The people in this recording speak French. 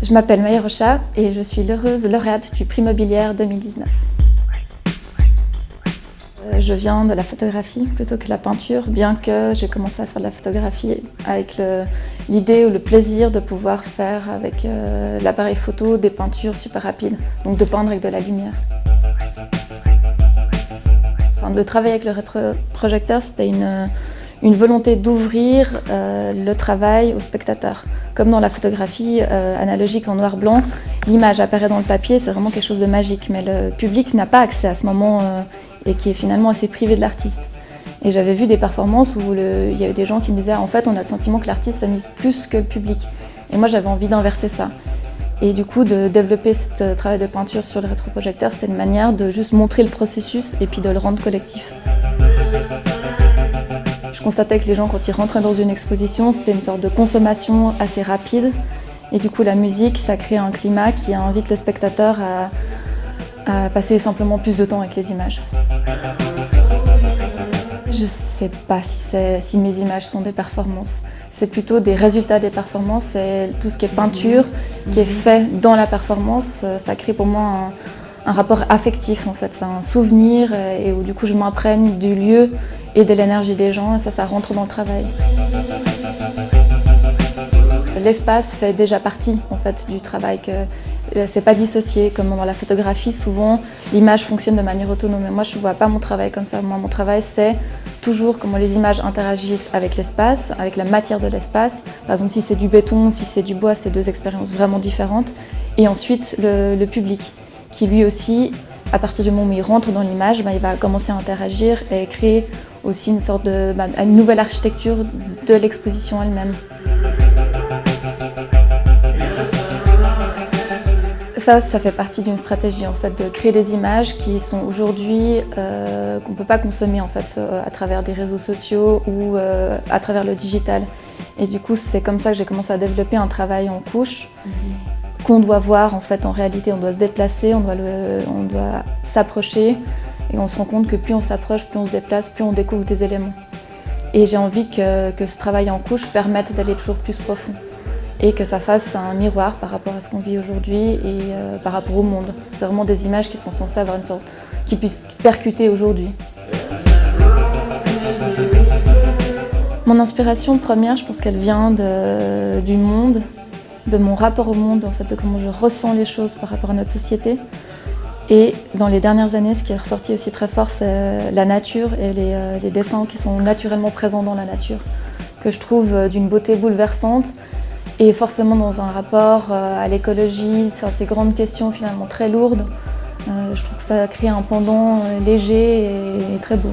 Je m'appelle Maï Rocha et je suis l'heureuse lauréate du prix Mobilière 2019. Je viens de la photographie plutôt que la peinture, bien que j'ai commencé à faire de la photographie avec l'idée ou le plaisir de pouvoir faire avec l'appareil photo des peintures super rapides, donc de peindre avec de la lumière. Enfin, de travailler avec le rétroprojecteur, c'était une volonté d'ouvrir le travail aux spectateurs. Comme dans la photographie analogique en noir-blanc, l'image apparaît dans le papier, c'est vraiment quelque chose de magique, mais le public n'a pas accès à ce moment et qui est finalement assez privé de l'artiste. Et j'avais vu des performances où il y avait des gens qui me disaient en fait on a le sentiment que l'artiste s'amuse plus que le public. Et moi j'avais envie d'inverser ça. Et du coup de développer ce travail de peinture sur le rétroprojecteur, c'était une manière de juste montrer le processus et puis de le rendre collectif. Je constatais que les gens, quand ils rentraient dans une exposition, c'était une sorte de consommation assez rapide. Et du coup, la musique, ça crée un climat qui invite le spectateur à passer simplement plus de temps avec les images. Je ne sais pas si mes images sont des performances. C'est plutôt des résultats des performances. C'est tout ce qui est peinture, qui est fait dans la performance. Ça crée pour moi un rapport affectif, en fait. C'est un souvenir et où du coup je m'imprègne du lieu et de l'énergie des gens. Et ça rentre dans le travail. L'espace fait déjà partie, en fait, du travail. C'est pas dissocié, comme dans la photographie, souvent l'image fonctionne de manière autonome. Mais moi je ne vois pas mon travail comme ça. Moi, mon travail c'est toujours comment les images interagissent avec l'espace, avec la matière de l'espace. Par exemple, si c'est du béton, si c'est du bois, c'est deux expériences vraiment différentes. Et ensuite le public, qui lui aussi, à partir du moment où il rentre dans l'image, il va commencer à interagir et créer aussi une sorte une nouvelle architecture de l'exposition elle-même. Ça fait partie d'une stratégie en fait, de créer des images qui sont aujourd'hui qu'on ne peut pas consommer en fait, à travers des réseaux sociaux ou à travers le digital. Et du coup, c'est comme ça que j'ai commencé à développer un travail en couche qu'on doit voir en fait en réalité. On doit se déplacer, on doit s'approcher et on se rend compte que plus on s'approche, plus on se déplace, plus on découvre des éléments. Et j'ai envie que ce travail en couche permette d'aller toujours plus profond. Et que ça fasse un miroir par rapport à ce qu'on vit aujourd'hui et par rapport au monde. C'est vraiment des images qui sont censées avoir une sorte, qui puissent percuter aujourd'hui. Mon inspiration première, je pense qu'elle vient du monde, de mon rapport au monde, en fait, de comment je ressens les choses par rapport à notre société. Et dans les dernières années, ce qui est ressorti aussi très fort, c'est la nature et les dessins qui sont naturellement présents dans la nature, que je trouve d'une beauté bouleversante. Et forcément dans un rapport à l'écologie, sur ces grandes questions finalement très lourdes, je trouve que ça crée un pendant léger et très beau.